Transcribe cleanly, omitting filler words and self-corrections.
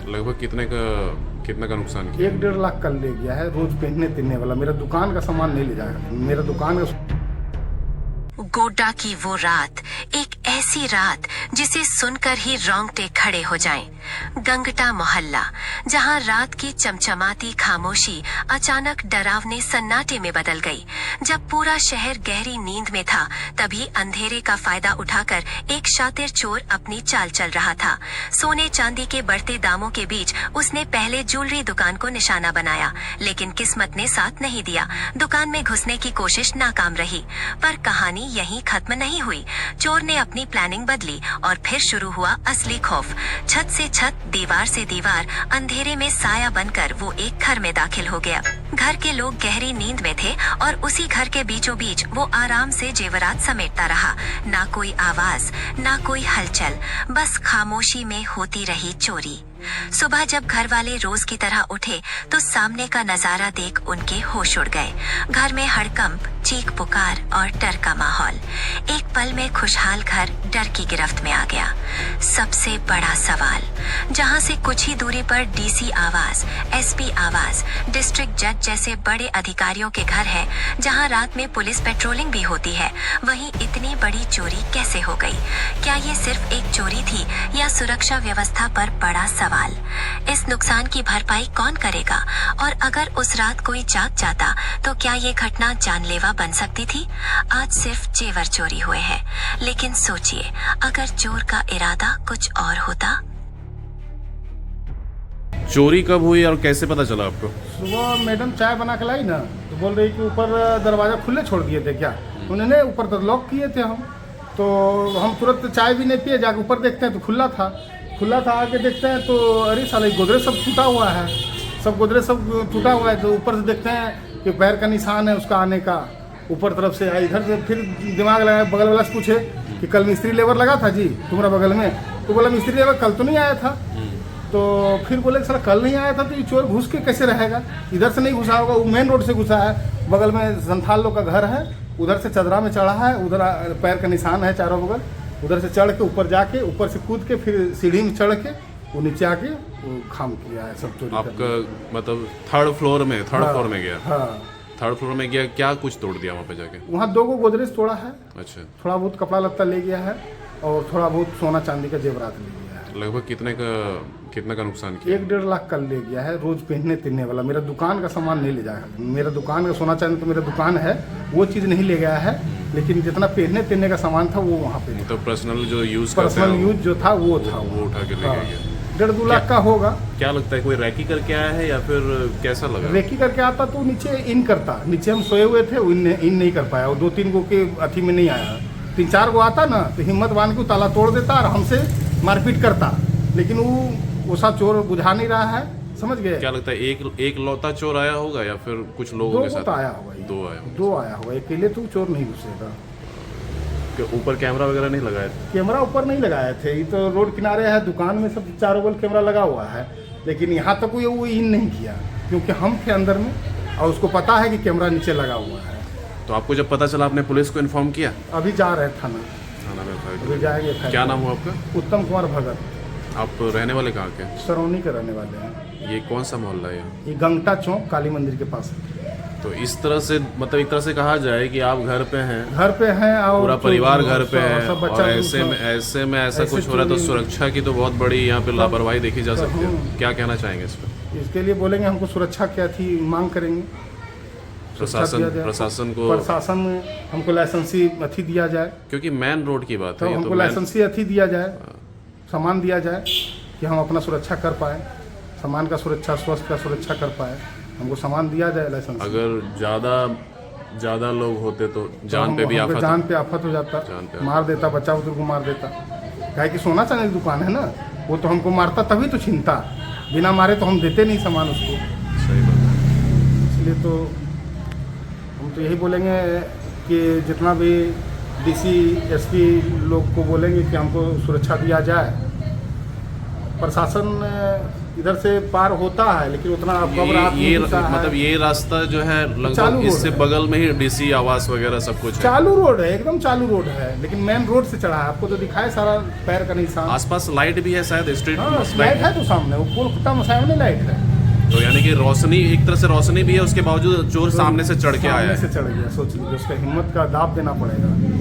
लगभग कितना का नुकसान किया? 1-1.5 लाख कल ले गया है। रोज पहनने तिनने वाला मेरा दुकान का सामान नहीं ले जाएगा। मेरा दुकान का गोड्डा की वो रात, एक ऐसी रात जिसे सुनकर ही रोंगटे खड़े हो जाएं। गंगटा मोहल्ला, जहां रात की चमचमाती खामोशी अचानक डरावने सन्नाटे में बदल गई। जब पूरा शहर गहरी नींद में था, तभी अंधेरे का फायदा उठाकर एक शातिर चोर अपनी चाल चल रहा था। सोने चांदी के बढ़ते दामों के बीच उसने पहले ज्वेलरी दुकान को निशाना बनाया, लेकिन किस्मत ने साथ नहीं दिया। दुकान में घुसने की कोशिश नाकाम रही। पर कहानी यहीं खत्म नहीं हुई। चोर ने अपनी प्लानिंग बदली और फिर शुरू हुआ असली खौफ। छत से छत, दीवार से दीवार, अंधेरे में साया बनकर वो एक घर में दाखिल हो गया। घर के लोग गहरी नींद में थे और उसी घर के बीचों बीच वो आराम से जेवरात समेटता रहा। ना कोई आवाज, ना कोई हलचल, बस खामोशी में होती रही चोरी। सुबह जब घर वाले रोज की तरह उठे तो सामने का नजारा देख उनके होश उड़ गए। घर में हड़कंप, चीख पुकार और डर का माहौल। एक पल में खुशहाल घर डर की गिरफ्त में आ गया। सबसे बड़ा सवाल, जहां से कुछ ही दूरी पर डीसी आवास, एसपी आवास, डिस्ट्रिक्ट जज जैसे बड़े अधिकारियों के घर है, जहां रात में पुलिस पेट्रोलिंग भी होती है, वहीं इतनी बड़ी चोरी कैसे हो गई? क्या ये सिर्फ एक चोरी थी या सुरक्षा व्यवस्था पर बड़ा सवाल? इस नुकसान की भरपाई कौन करेगा? और अगर उस रात कोई जाग जाता तो क्या ये घटना जानलेवा बन सकती थी? आज सिर्फ जेवर चोरी हुए हैं, लेकिन सोचिए अगर चोर का इरादा कुछ और होता। चोरी कब हुई और कैसे पता चला आपको? सुबह मैडम चाय बना के लाई ना, तो बोल रही कि ऊपर दरवाजा खुले छोड़ दिए थे क्या? उन्होंने ऊपर तो लॉक किए थे हम, तो हम तुरंत चाय भी नहीं पिए, जाके ऊपर देखते हैं तो खुला था। आके देखते हैं तो अरे साले गोदरेज सब टूटा हुआ है, सब गोदरेज सब टूटा हुआ है। तो ऊपर से देखते हैं कि पैर का निशान है उसका आने का, ऊपर तरफ से आया। इधर से फिर दिमाग लगाया, बगल वाला से पूछे कि कल मिस्त्री लेबर लगा था जी तुम्हारा बगल में? तो बोला मिस्त्री लेबर कल तो नहीं आया था। तो फिर बोले सर कल नहीं आया था तो ये चोर घुस के कैसे रहेगा? इधर से नहीं घुसा होगा, वो मेन रोड से घुसा है। बगल में संथाल लोग का घर है, उधर से चदरा में चढ़ा है, उधर पैर का निशान है चारों बगल। उधर से चढ़ के ऊपर जाके, ऊपर से कूद के फिर सीढ़ी में चढ़ के वो नीचे आके वो काम किया है सब चोरी। आपका मतलब थर्ड फ्लोर में गया? हाँ, थर्ड फ्लोर में गया, क्या कुछ तोड़ दिया वहाँ पे जाके? वहाँ 2 गोदरेज तोड़ा है। अच्छा। थोड़ा बहुत कपड़ा लत्ता ले गया है और थोड़ा बहुत सोना चांदी का जेवरात ले गया है। लगभग कितना का नुकसान किया? 1-1.5 लाख कल ले गया है। रोज पहनने तिनने वाला मेरा दुकान का सामान नहीं ले जाएगा। मेरा दुकान का सोना चांदी तो मेरा दुकान है, वो चीज़ नहीं ले गया है, लेकिन जितना पहनने तिनने का सामान था वो वहाँ पे तो पर्सनल जो यूज जो था वो उठा के ले गया। 1.5-2 लाख का होगा। क्या लगता है कोई रैकी करके आया है या फिर कैसा लगा? रेकी करके आता तो नीचे इन करता। नीचे हम सोए हुए थे, इन नहीं कर पाया। वो 2-3 गो के अथी में नहीं आया। 3-4 गो आता ना तो हिम्मत बांध के ताला तोड़ देता और हमसे मारपीट करता, लेकिन वो सा चोर बुझा नहीं रहा है। समझ गए? क्या लगता है एक लौता चोर आया होगा या फिर कुछ लोगों के साथ आया होगा? 2 आया होगा। अकेले तो चोर नहीं घुसेगा। ऊपर कैमरा वगैरह नहीं लगाया? कैमरा ऊपर नहीं लगाए थे, ये तो रोड किनारे है, दुकान में सब चारों बगल कैमरा लगा हुआ है, लेकिन यहाँ तक वो इन नहीं किया क्योंकि हम थे अंदर में और उसको पता है कि कैमरा नीचे लगा हुआ है। तो आपको जब पता चला आपने पुलिस को इन्फॉर्म किया? अभी जा रहे थाना में अभी जाएंगे। क्या नाम हुआ आपका? उत्तम कुमार भगत। आप रहने वाले कहाँ के? सरौनी के रहने वाले हैं। ये कौन सा मोहल्ला है? ये गंगटा चौक काली मंदिर के पास है। तो इस तरह से मतलब एक तरह से कहा जाए कि आप घर पे हैं और पूरा परिवार घर पे है, और ऐसे में ऐसा कुछ हो रहा है तो सुरक्षा की तो बहुत बड़ी यहाँ पे लापरवाही देखी जा सकती है। क्या कहना चाहेंगे इस पर? इसके लिए बोलेंगे हमको सुरक्षा क्या थी मांग करेंगे। प्रशासन में हमको लाइसेंसी अथी दिया जाए, क्योंकि मेन रोड की बात है। हमको लाइसेंसी अथी दिया जाए, सामान दिया जाए कि हम अपना सुरक्षा कर पाए, सामान का सुरक्षा, स्वास्थ्य का सुरक्षा कर पाए। हमको सामान दिया जाए लाइसेंस। अगर ज़्यादा लोग होते तो जान पे आफत हो जाता, मार देता, बच्चा बुजुर्ग को मार देता। क्या कि सोना चांदी की दुकान है ना, वो तो हमको मारता तभी तो छीनता, बिना मारे तो हम देते नहीं सामान उसको। सही बात। इसलिए तो हम तो यही बोलेंगे कि जितना भी डीसी एसपी लोग को बोलेंगे कि हमको सुरक्षा दिया जाए। प्रशासन इधर से पार होता है, लेकिन उतना कब रात में ये घुसा है। मतलब ये रास्ता जो है चालू लगभग रोड इससे है। बगल में ही डीसी आवास वगैरह सब कुछ है। चालू रोड है, एकदम चालू रोड है, लेकिन मेन रोड से चढ़ा है। आपको तो दिखाए सारा पैर का निशान। आसपास लाइट भी है शायद, स्ट्रीट हाँ, लाइट लाइट है तो सामने, वो पोल खुट्टा में सामने लाइट है। तो यानी कि रोशनी, एक तरह से रोशनी भी है, उसके बावजूद चोर सामने से चढ़ के आया सामने है। से चढ़ गया, सोच लीजिए, उसका हिम्मत का दाब देना पड़ेगा।